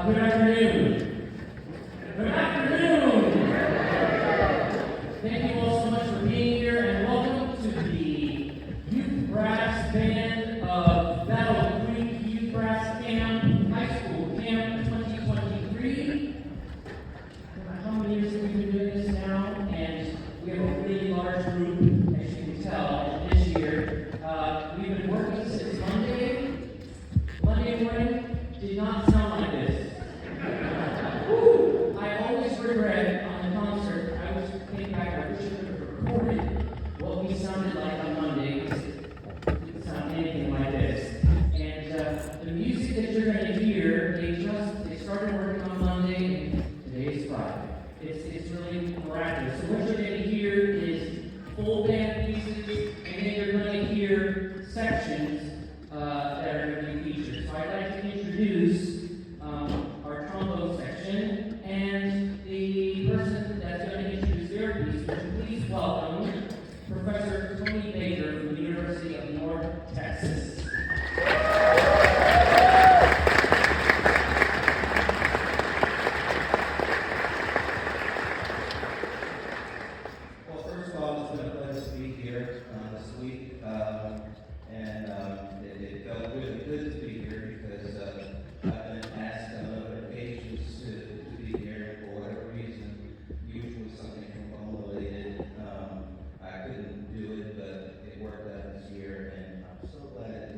Good afternoon. Good afternoon. Thank you all so much for being here, and welcome to the Youth Brass Band of Battle Creek Youth Brass Camp, High School Camp 2023. How many years have we been doing this now? And we have a really large group, as you can tell, this year. We've been working since Monday morning. Did not sound like this. Woo! I always regret on the concert, I was thinking back, I wish I could have recorded what we sounded like on Monday, because it didn't sound anything like this. And the music that you're going to hear, they started working on Monday, and today is Friday. It's really miraculous. So what you're going to hear is full band pieces, and then you're going to hear sections that are going to be featured. So I'd like to introduce our trombone section, and the person that's going to introduce their piece. Would you please welcome Professor Tony Baker from the University of North Texas. Well, first of all, it's been a pleasure to be here this week, and it felt really good to be here because I've been asked on other occasions to be here for whatever reason, usually something trombone related. I couldn't do it, but it worked out this year, and I'm so glad it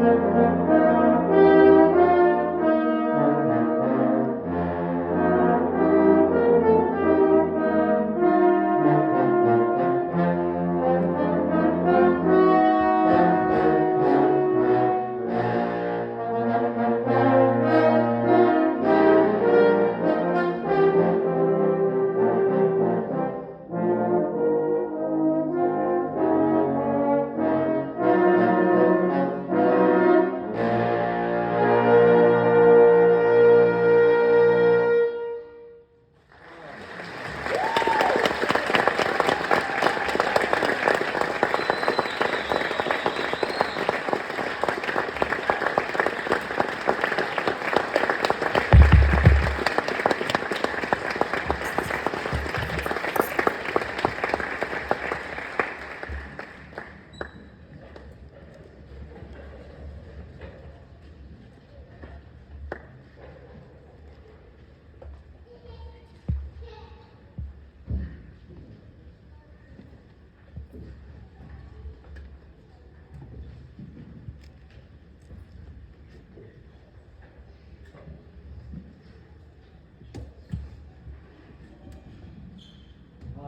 Hi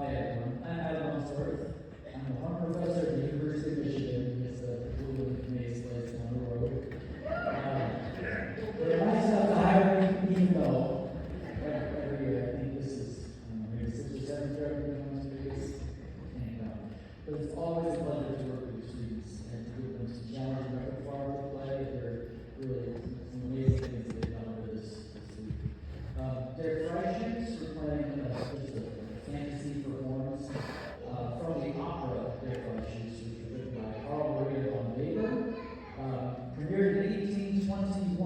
everyone, I'm Adam Unsworth. I'm a former professor at the University of Michigan. It's a little maze place down the road. They're nice enough to hire me, even though every year, I think this is maybe 6 or 7 years ago, but it's always a pleasure to work with the students and to give them some challenging repertoire to play. They're really some amazing things that they've done with this week. Their Freshens, we're playing just a fantasy performance from the opera Their Freshens, which was written by Carl Maria von Weber. Premiered in 1821,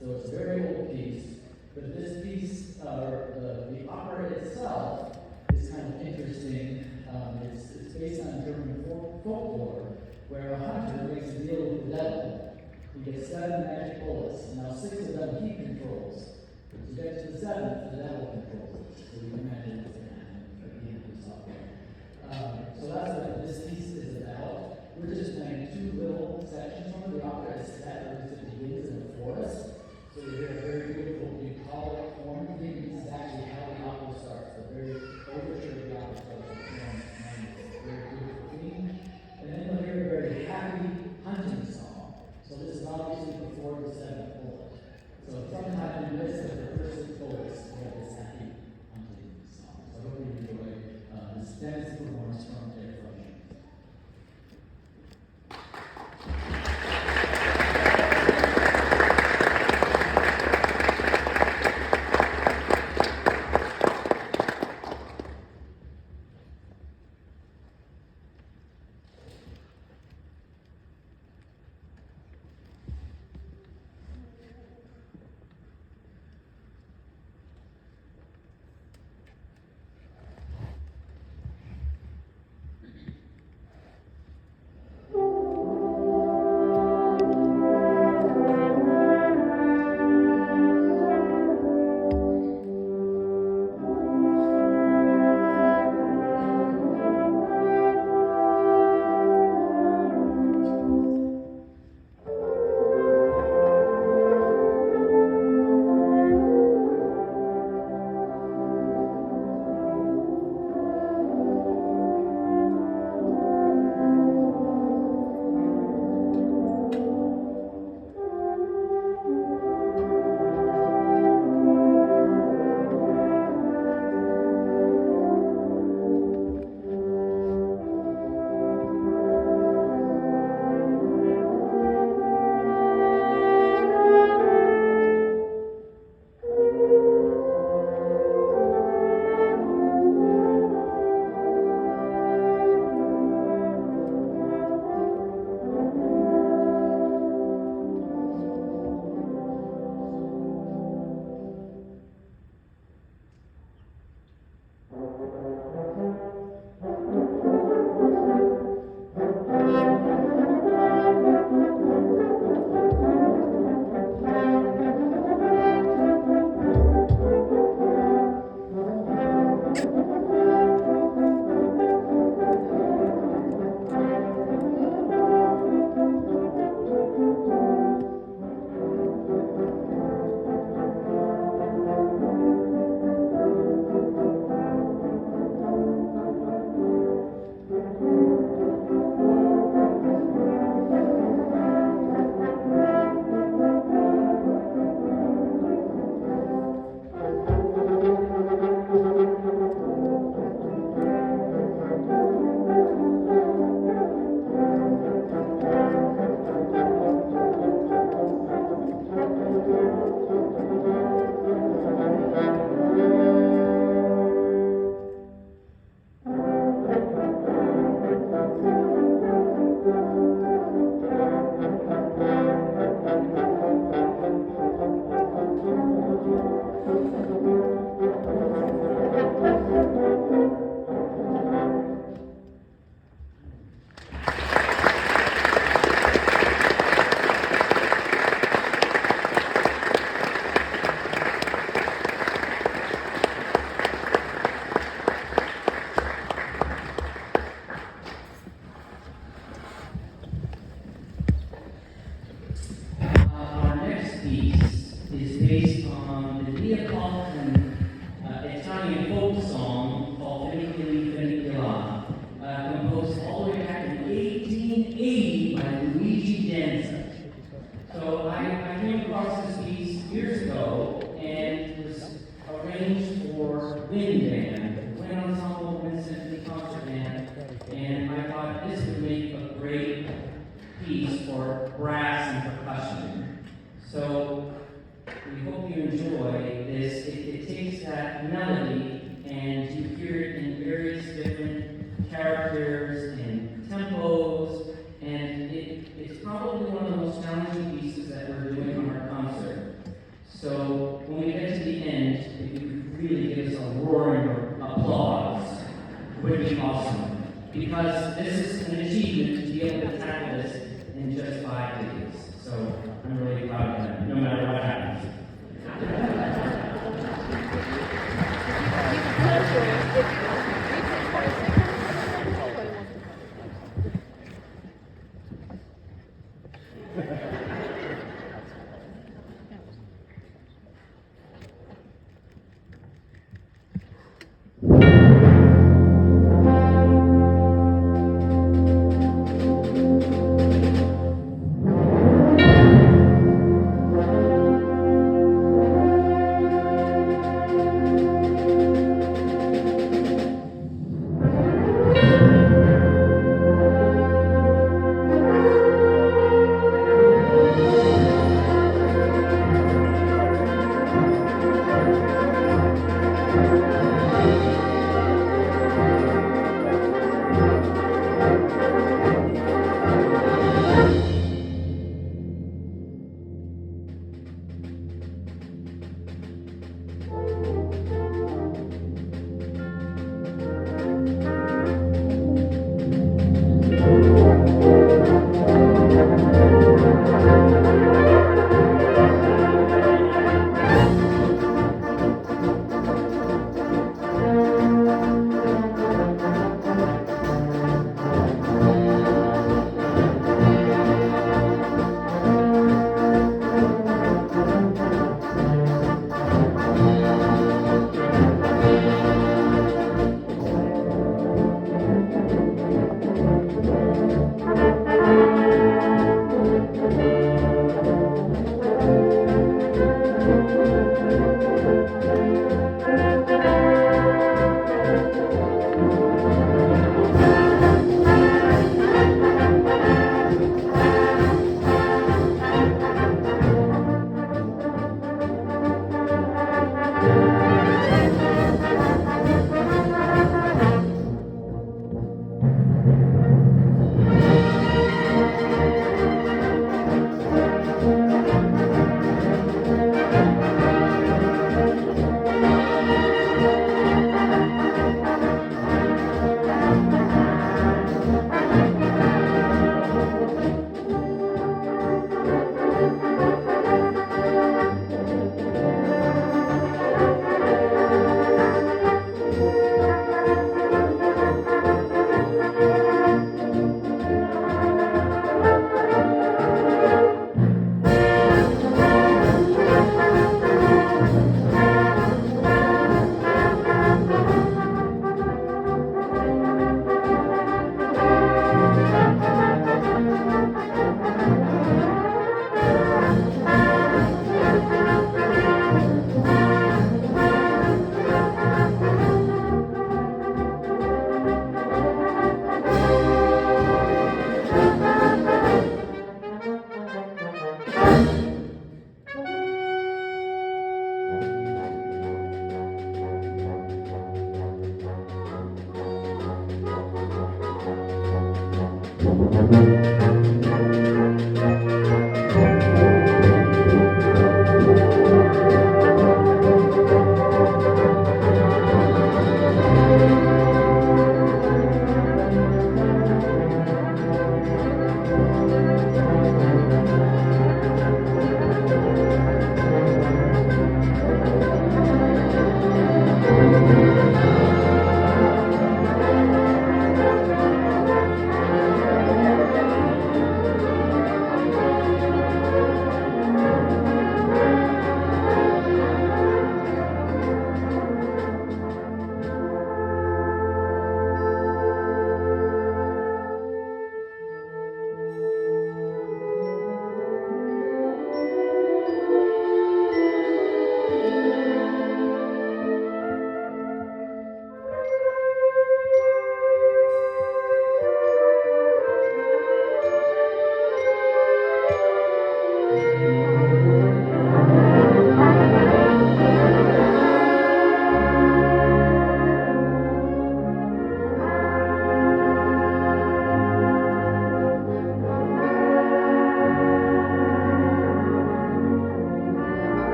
so it's a very old piece. But this piece, the opera itself, is kind of interesting. It's based on German folklore, where a hunter makes a deal with the devil. He gets 7 magic bullets, and now 6 of them he controls. To get to the 7th, the devil controls it. So you can imagine what's going to happen at the end of the opera. So that's what this piece is about. We're just playing 2 little sections from it. The opera is set, or it begins in a forest. So you hear a very beautiful bucolic horn theme. This is actually how the opera starts. The very overture of the opera starts with horns and a very beautiful theme. And then you'll hear a very happy hunting song. So this is obviously before the 7th bullet. So sometime in the midst of the first 6 bullets, we have this happy hunting song. So I hope you enjoy this dance performance from Their Freshens. Lydia Kaufman, Italian folk song called Finiculi Finicula, composed all the way back in 1880 by Luigi Danza. So I came across this piece years ago, and it was arranged for wind band, wind ensemble, wind symphony concert band, and I thought this would make a great piece for brass and percussion. So we hope you enjoy this. It takes that melody and you hear it in various different characters and tempos, and it's probably one of the most challenging pieces that we're doing on our concert. So when we get to the end, if you could really give us a roaring applause, it would be awesome. Because this is an achievement to be able to tackle this in just 5 days. So I'm really proud of them, no matter what happens.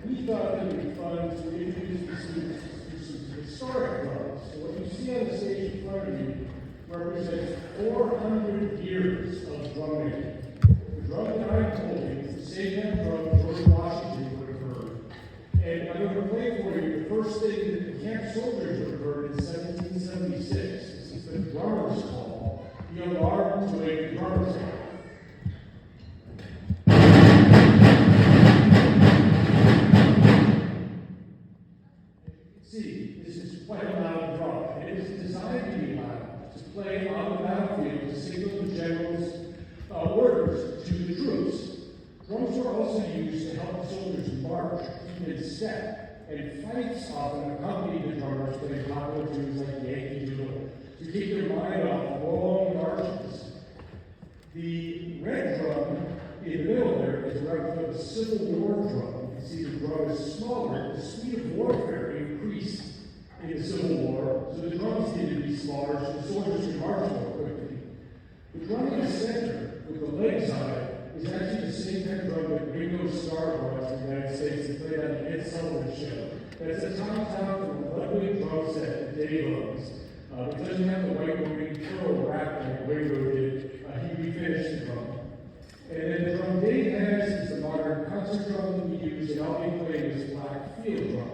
We thought that it would be fun to introduce the students to some historic drums. So what you see on the stage in front of you represents 400 years of drum making. The drum that I'm holding is the same kind of drum George Washington would have heard. And I'm going to play for you the first thing that the camp soldiers would have heard in 1776. This is the drummer's call, the alarm to wake the drummers up. See, this is quite a loud drum, and it is designed to be loud, to play on the battlefield to signal the general's orders to the troops. Drums were also used to help the soldiers march, keep in step, and fights often accompanied the drummers playing popular tunes like Yankee Doodle to keep their mind off long marches. The red drum in the middle there is a replica of the Civil War drum. You can see the drum is smaller. The speed of warfare increased in the Civil War, so the drums needed to be smaller so the soldiers could march more quickly. The drum in the center, with the legs on it, is actually the same kind of drum that Ringo Starr brought to the United States to play on the Ed Sullivan Show. That's a Tom from the Ludwig drum set that Dave owns. It doesn't have the white moving curl wrap like Ringo did. He refinished the drum. And then the drum Dave has is the modern concert drum that we use, and I'll be playing this black field drum.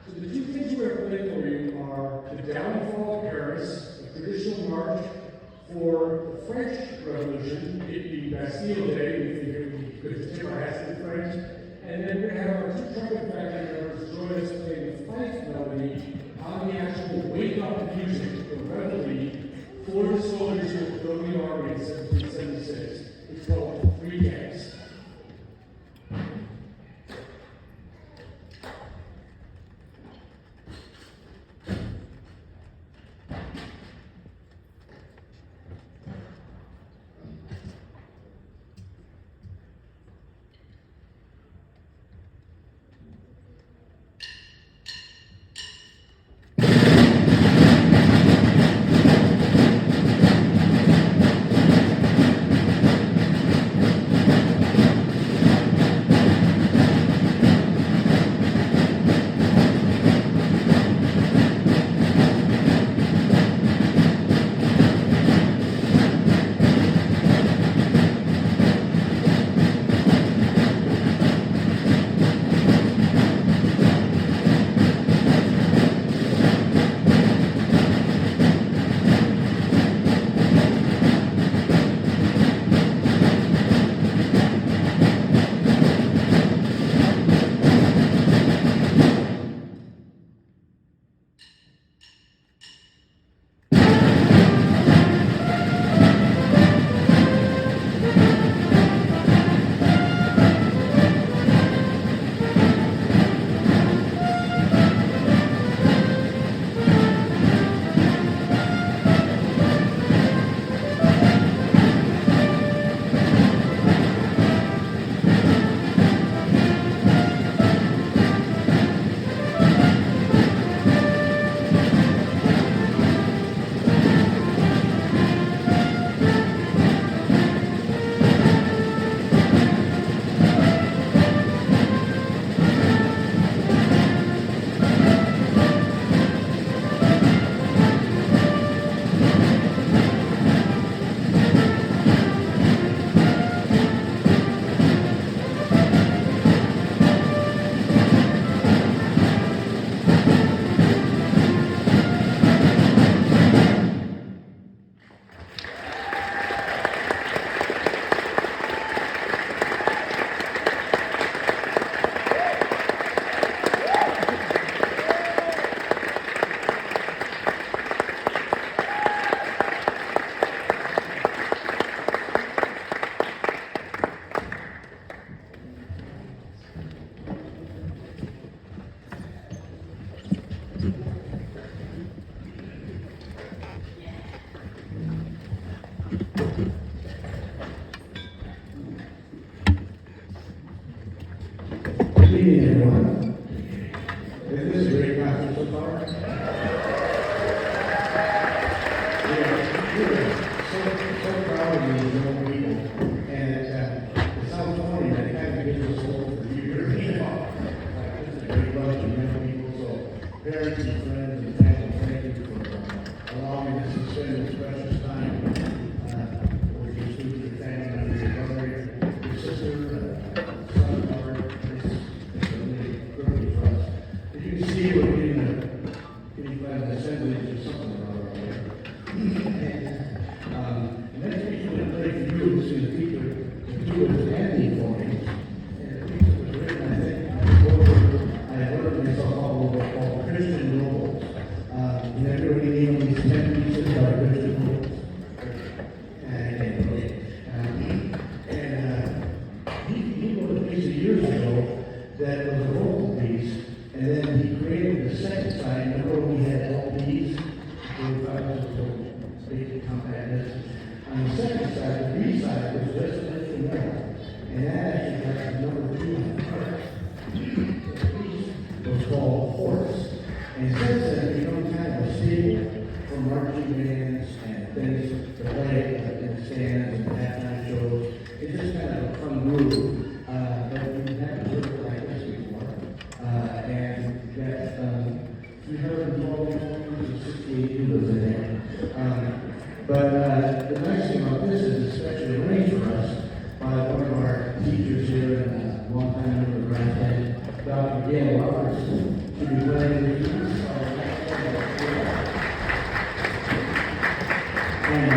So the two things we're going to play for you are The Downfall of Paris, a traditional march for the French Revolution, it being Bastille Day, we figured we could tip our hats to the French. And then we're going to have our two trumpet backing members join us playing the fife melody on the actual wake-up music, the reveille, for the soldiers who were in the army in 1776. It's called Three Camps. Good evening, everyone. This is a great concert so far. We're so proud of these young people. And it sounds funny, but it kind of gives us hope for the future. This is a great bunch of young people, so parents and friends and family, thank you for allowing us to spend this precious time with your students, your family members, your brother, your sister, son, daughter. It's really great for us. As you can see, we're getting glad the assembly or something around here. And next week, we're going to play for you, so the feature the two of Andy for me. And the feature was written, I wrote myself all over called Christian Roles. And everybody named these 10 pieces by Christian Roles. He wrote a piece years ago that was a vocal piece, and then he created the second side. Remember when we had LPs? They thought it was a big compactness. On the second side, the B side was just an instrumental, and that actually got the number 2 on the chart. The piece was called Horse, and since then it's become kind of a staple for marching bands and things to play in the stands and halftime shows. It's just kind of a fun groove. But we haven't heard it like this before. And that's 312 and 68 kilos in there. But the nice thing about this is it's specially arranged for us by one of our teachers here and a long-time member of Grand Canyon, Dr. Gail Roberts, to be playing with you. And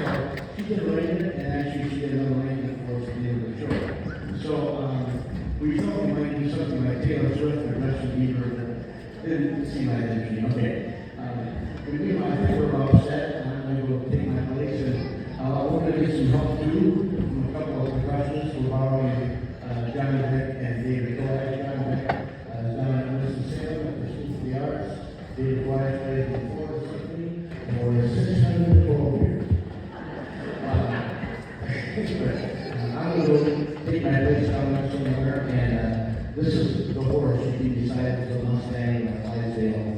so she did arrangement, and actually she did another arrangement for us at the end of the show. So we thought we might do something like Taylor Swift or Justin Bieber, but didn't seem like energy. Okay. I think we're all set. I'm going to take my place, and we're going to get some help too from a couple of percussionists. We're borrowing John Beck and David Glass. John Beck is down at Winston-Salem at the School for the Arts. David Glass plays in the Florida Symphony for 612 years. I'm going to go take my place down there somewhere, and this is the horse. You can decide if it's a Mustang or a Clydesdale.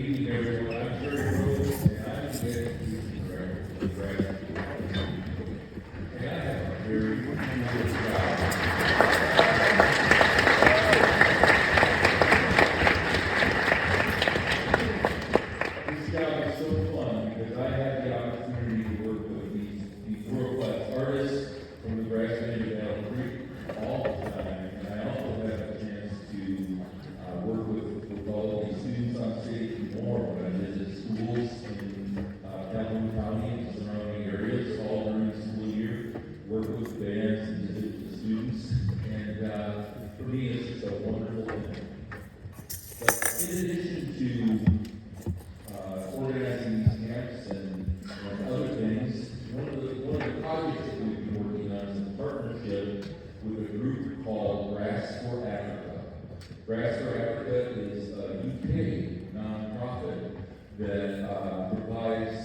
evening, everyone. I'm Jerry Rose, and I'm the education director for the Grass School. And I have a very cool job. This job is so fun because I have the opportunity to work with these world-class artists from the Grass Valley Gallery all the time. And I also have a chance to work with all of these students on stage and more when I visit schools in Calhoun County and surrounding areas all during the school year, work with bands and visit the students. And for me, it's just a wonderful thing. But in addition to organizing these camps and other things, one of the projects that we've been working on is a partnership with a group called Grass for Africa. Grass for Africa is a UK nonprofit that provides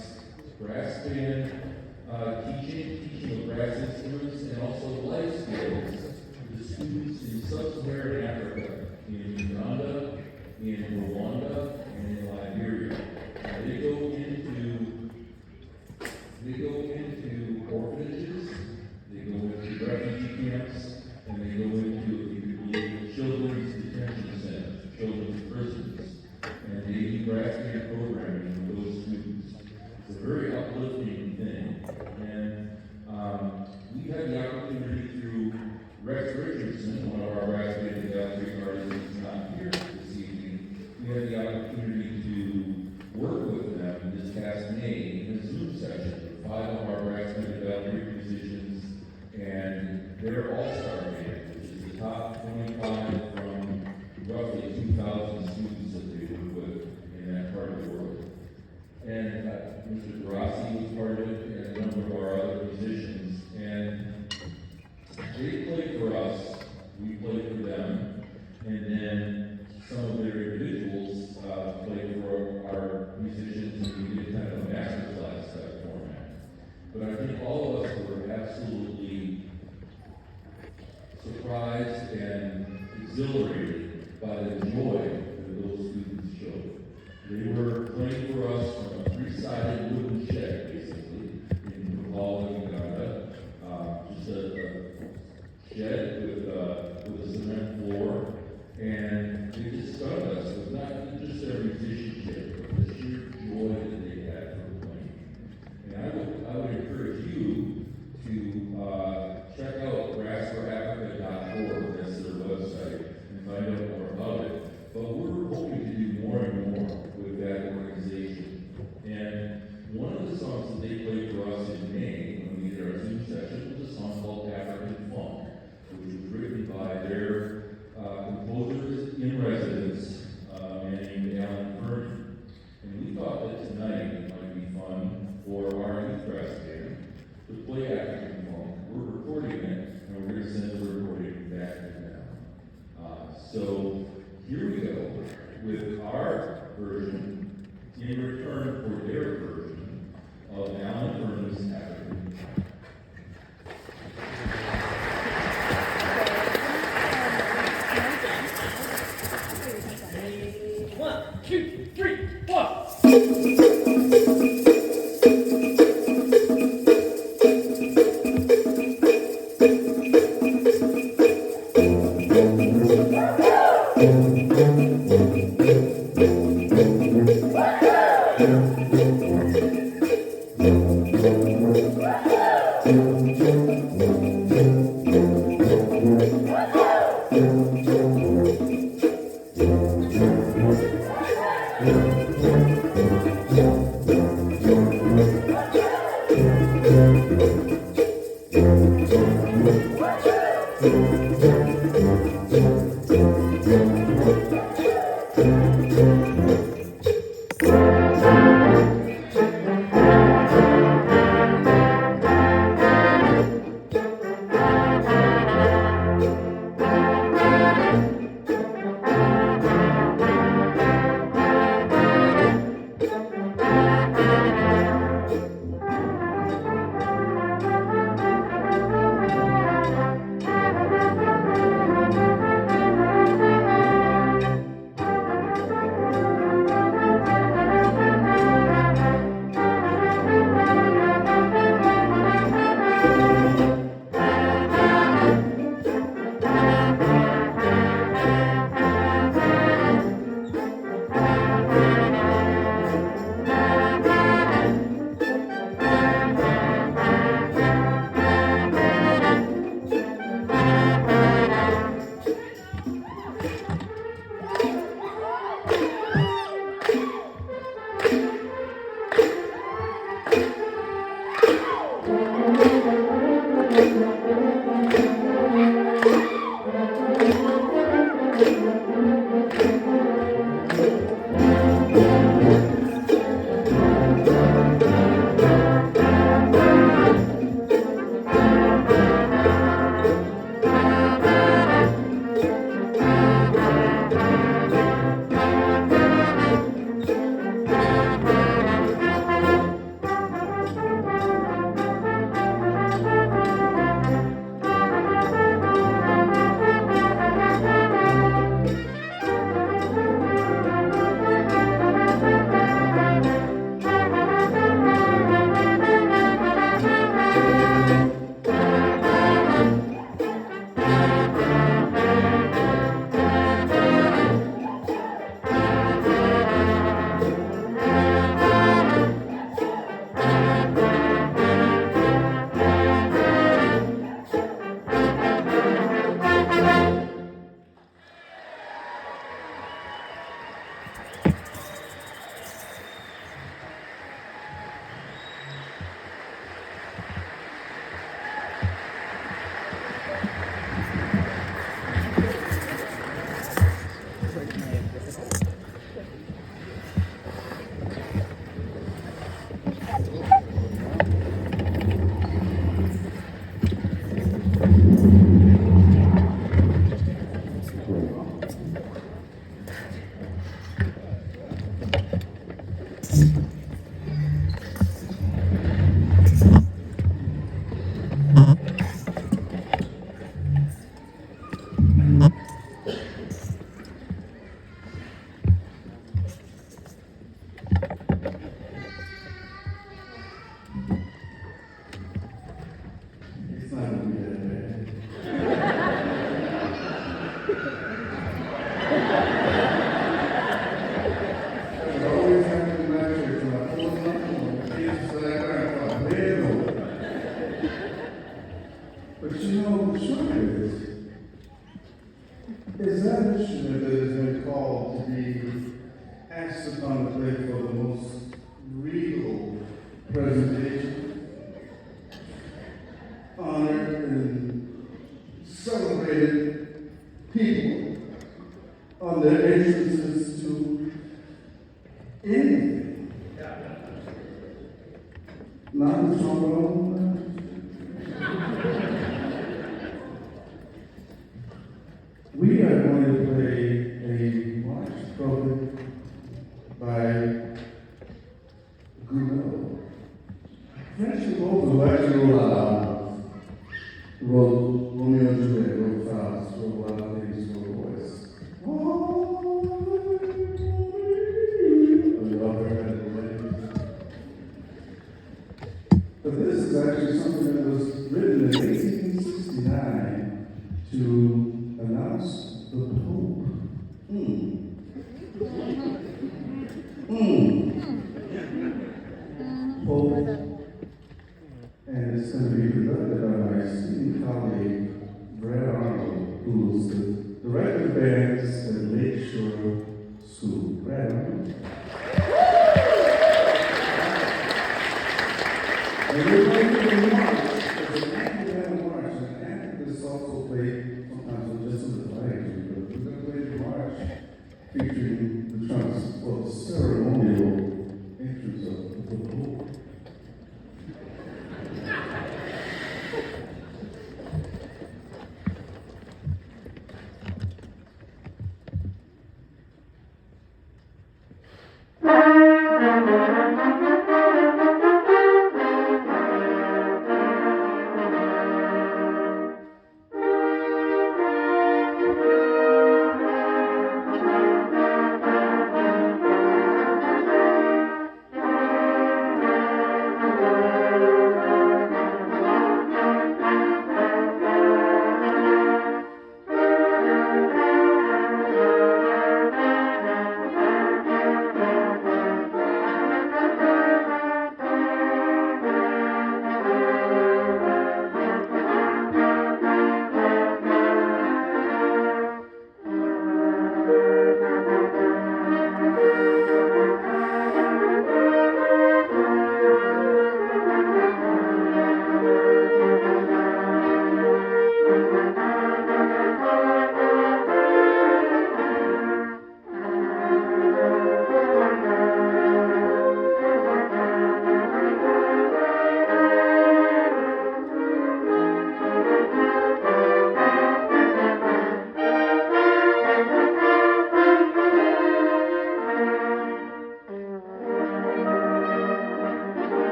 grass band teaching of grass instruments and also life skills to the students in sub-Saharan Africa, in Uganda, in Rwanda, and in Liberia. They go into orphanages, they go into refugee camps, and they go into children's detention centers, children's prisons, and they do grass band programming with those students. It's a very uplifting thing, and we had the opportunity through Rex Richardson, one of our grass band gallery artists who's not here this evening, we had the opportunity to work with them this past May in a Zoom session with 5 of our grass band gallery musicians and their all-star band, which is the top 25 from roughly 2,000 students that they work with in that part of the world. And Mr. Grassi was part of it, and a number of our other musicians. And they played for us, we played for them, and then some of their individuals played for our musicians, and we did kind of a masterclass type format. But I think all of us were absolutely surprised and exhilarated by the joy that those students showed. They were playing for us from a 3-sided wooden shed, basically, in Kampala, Uganda. Just a shed with a cement floor, and they just stunned us with not just their musicianship, but the sheer joy that they had for playing. And I would encourage you to check out grassforafrica.org, that's their website, and find out more about it. But we're hoping to do more and more with that organization. And one of the songs that they played for us in May, when we did our Zoom session, was a song called African Funk, which was written by their composers in residence, a man named Alan Vernon. And we thought that tonight it might be fun for our youth brass band to play African Funk. We're recording it, and we're going to send the recording back to them. So here we go with our version in return for their version of Alan Vernon's African Funk. One, two, three, four. on their entrances to anything. Not the trombone. We are going to play a march trumpet by Gounod. French composer who actually wrote Romeo and Juliet, wrote Faust, wrote a lot of things for voice. But this is actually something that was written in 1869 to announce the Pope. Pope. And it's going to be conducted by my esteemed colleague, Brad Arnold, who's the director of bands at Lakeshore School. Brad Arnold. And we're going to do a march. There's an active march, and after this also played sometimes with just the flags, but we're going to play the march featuring the trumpets for the ceremonial entrance of the Pope.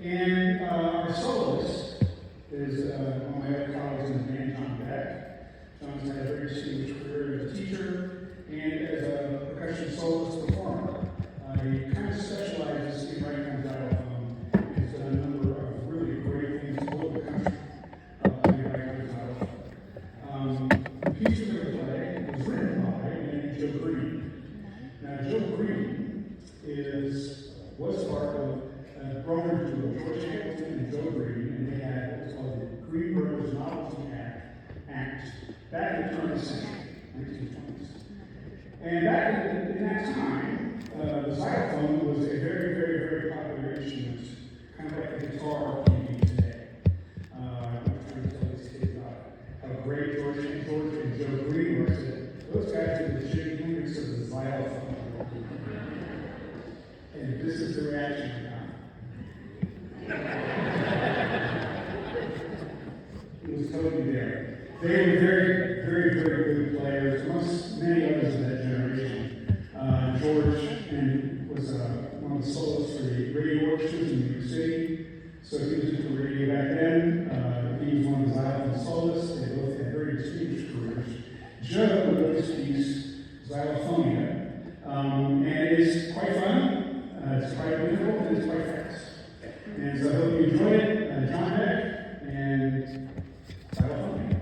And our soloist is one of my other colleagues in the band, John Beck. John's had a very distinguished career as a teacher and as a percussion soloist performer. He kind of specializes in writing on xylophone. He's done a number of really great things all over the country playing writing on xylophone. The piece we're going to play was written by Joe Green. Now, Joe Green was part of growing brothers were George Hamilton and Joe Green, and they had what's called the Green Brothers Novelty Act back in the turn of the century, 1920s. And back in that time, the xylophone was a very, very, very popular instrument, kind of like the guitar you need today. I'm trying to tell these kids about how great George and Joe Green were. I said, those guys are the Jimi Hendrix of the xylophone. And this is the reaction I got. It was totally there. They were very, very, very good players, amongst many others of that generation. George was one of the soloists for the radio orchestras in New York City. So he was into radio back then. He was one of the xylophone soloists. They both had very distinguished careers. Joe wrote this piece, Xylophonia, and it is quite fun. It's quite beautiful and it's quite fast. And so I hope you enjoy it. John Beck and Xylophonia.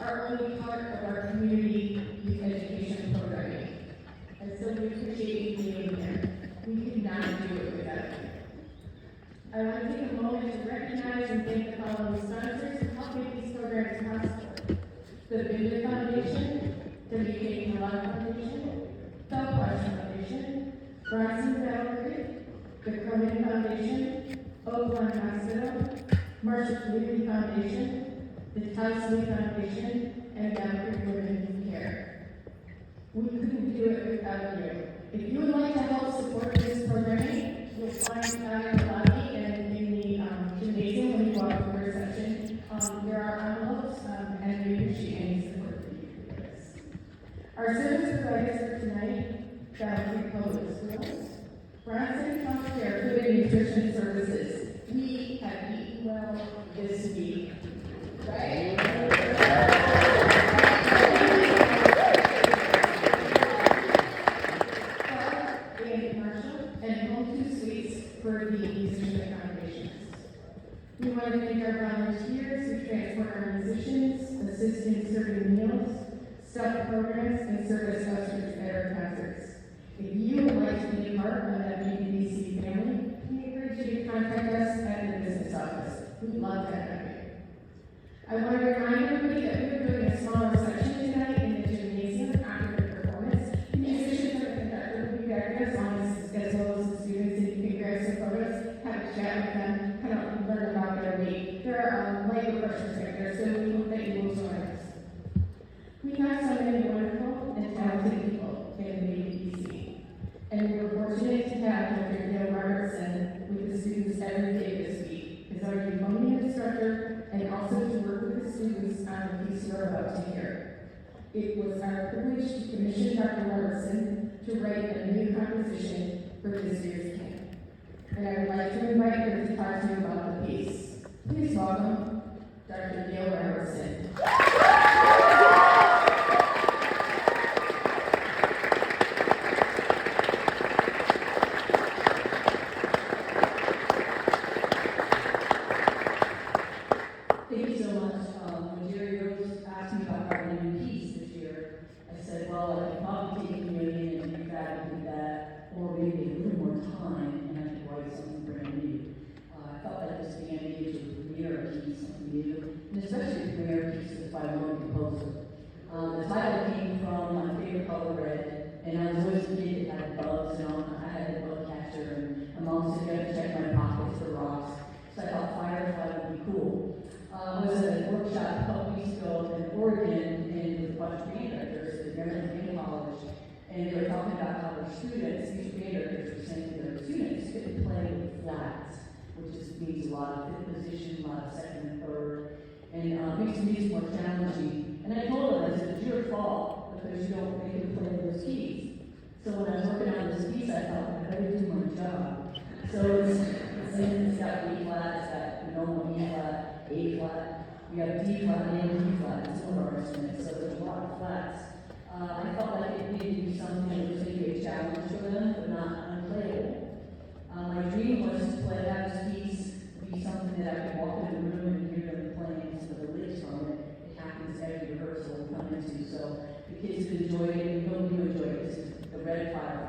are only part of our community youth education programming. And so we appreciate you being here. We could not do it without you. I want to take a moment to recognize and thank the following sponsors who help make these programs possible. The Biblia Foundation, WK Kellogg Foundation, Bell Parks Foundation, Bronson Battle Creek, the Cronin Foundation, Oakland Hospital, Marshall Community Foundation, the Towsley Foundation, and Battle Creek Women in Care. We couldn't do it without you. If you would like to help support this programming, you'll find out in the lobby and in the gymnasium when you walk through the reception. There are envelopes, and we appreciate any support that you give us. Our service providers for tonight, Battle Creek Public Schools, Bronson Healthcare Food and Nutrition Services. We have eaten well this week, right? For the musician accommodations. We want to thank our volunteers who transport our musicians, assist in serving meals, staff programs, and service ushers at our concerts. If you would like to be part of that BBBC family, we encourage you to contact us at the business office. We'd love to have you. I want to remind everybody that we are doing a small reception tonight in the gymnasium after the performance. The musicians and the conductor will be back there as well as the students, and you can grab some photos, have a chat with them, kind of learn about their week. There are light refreshments back there, so we hope that you will join us. We have so many wonderful and talented people in the BBBC, and we're fortunate to have Dr. Gail Robertson with the students every day this week as our euphonium instructor and also to work with the students on the piece you are about to hear. It was our privilege to commission Dr. Robertson to write a new composition for this year's camp. And I would like to invite her to talk to you about the piece. Please welcome Dr. Gail Robertson. Thank you so much. When Jerry Rose asked me about writing a new piece this year, I said, well, I could probably take communion and do that and do that, or maybe a little more time, and I could write something brand new. I felt like this began to age of premiere a piece, something new, and especially a premiere piece that's by one composer. The title came from my favorite color, red, and I was always a kid that had bugs, and I had a bug catcher, and my mom said, you have to check my pockets for rocks. So I thought firefly would be cool. I was at a workshop a couple weeks ago in Oregon, and with a bunch of band directors at Maryland Band College, and they were talking about how their students, these band directors were saying to their students, couldn't play with flats, which just means a lot of fifth position, a lot of second and third, and makes the music more challenging. And I told them, I said, it's your fault, because you don't make them play those keys. So when I was working on this piece, I thought, I better do my job. So it's got B flat, it's got normal E flat, A flat, we have D flat and D flat in some of our instruments, so there's a lot of flats. I felt like it needed to be something that was going to be a challenge for them, but not unplayable. My dream was to have this piece be something that I could walk in the room and hear them playing some of the lyrics from it. It happens every rehearsal we come into, so the kids could enjoy it, and we hope you enjoy it. This is the Red Firefly.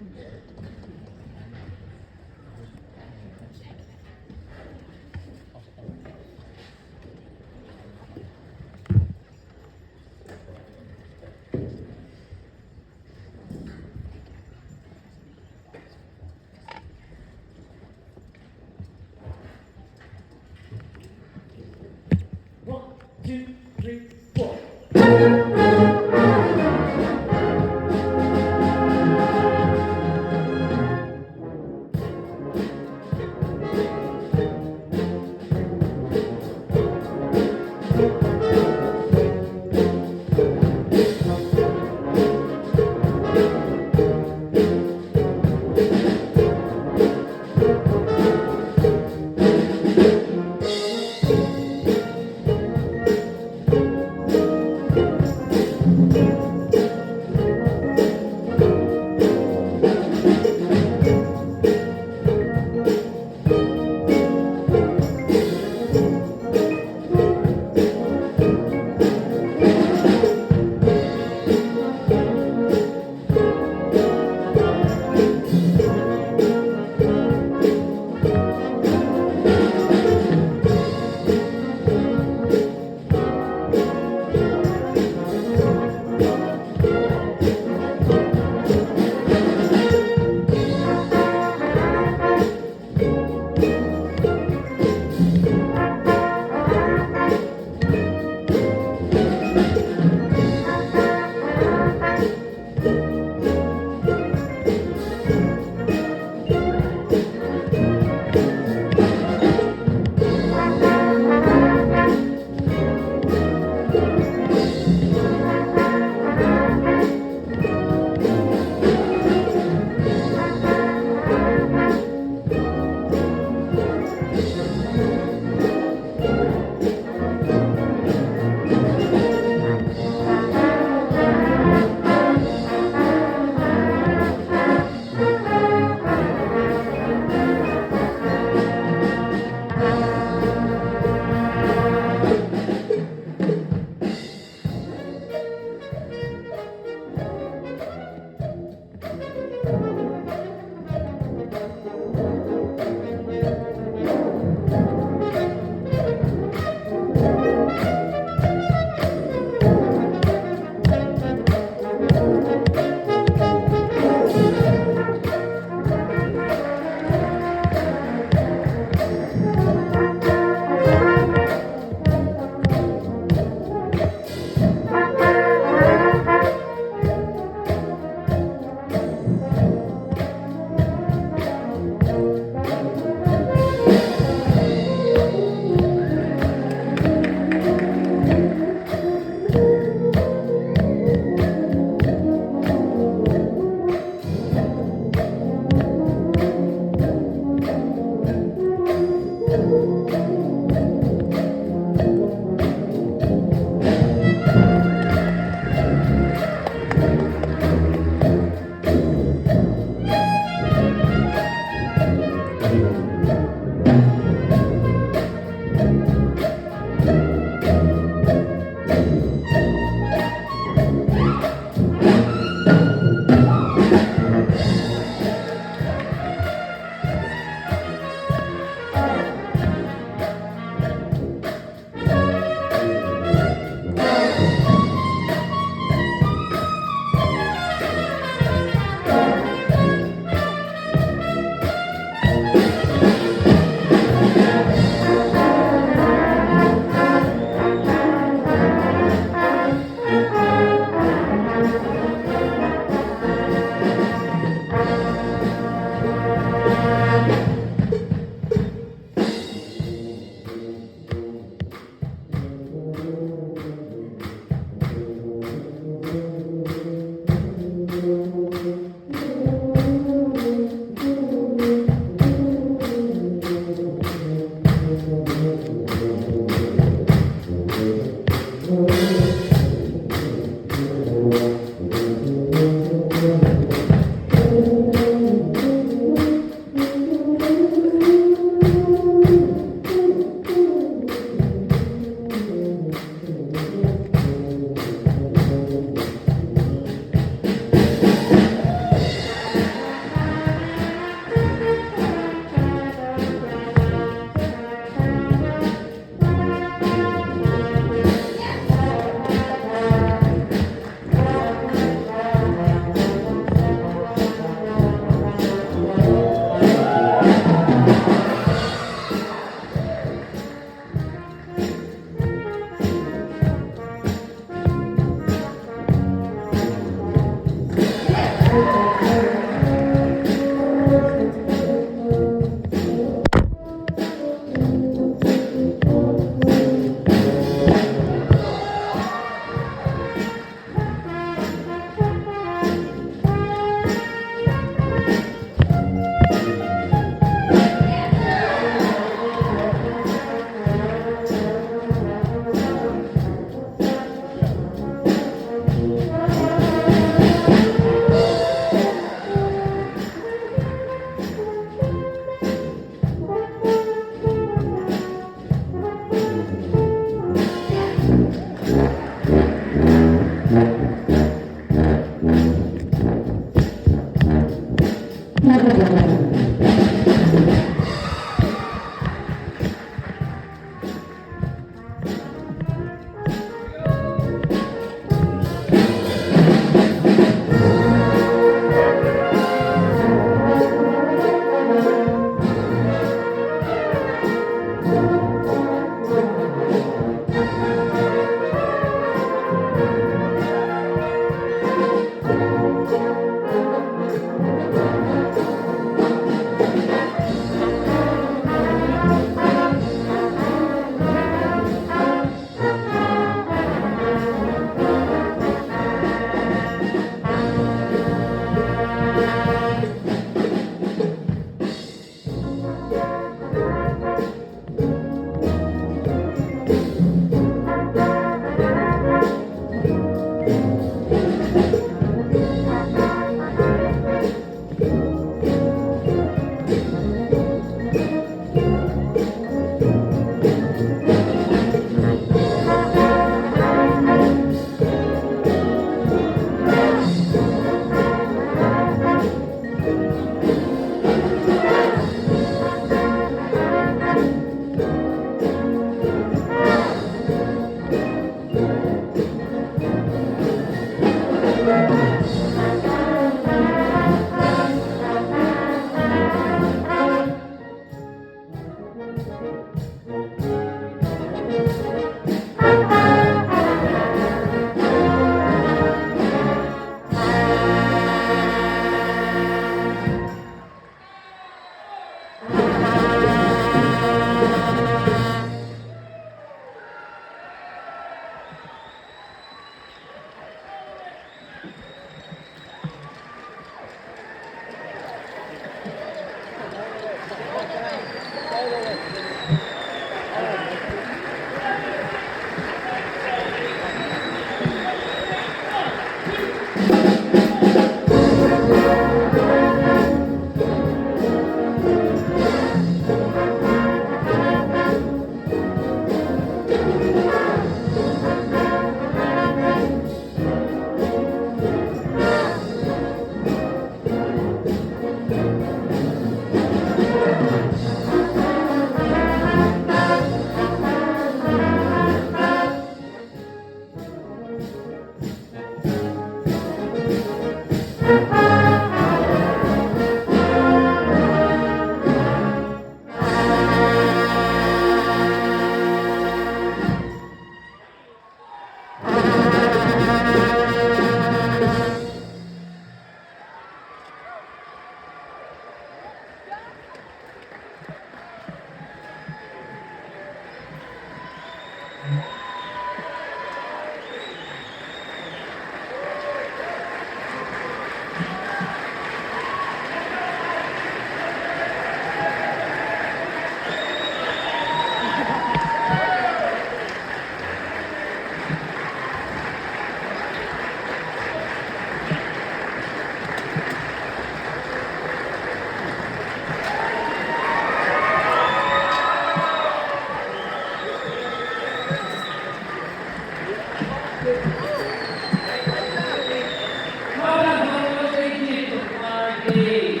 How about how they did for 5 days?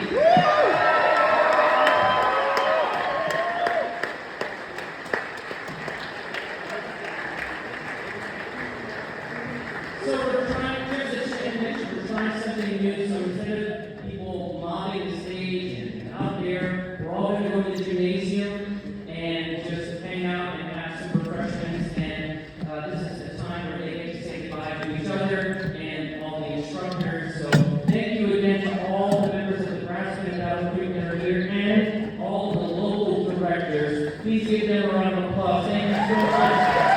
So we're trying, there's a change, we're trying something new, so instead of people mobbing the stage and out there, we're all gonna go to the gymnasium and just hang out and have some refreshments, and this is a time where they get to say goodbye to each other and all the instructors, so thank you again to all the members of the Nebraska Battle Group that are here, and all the local directors. Please give them a round of applause. Thank you so much.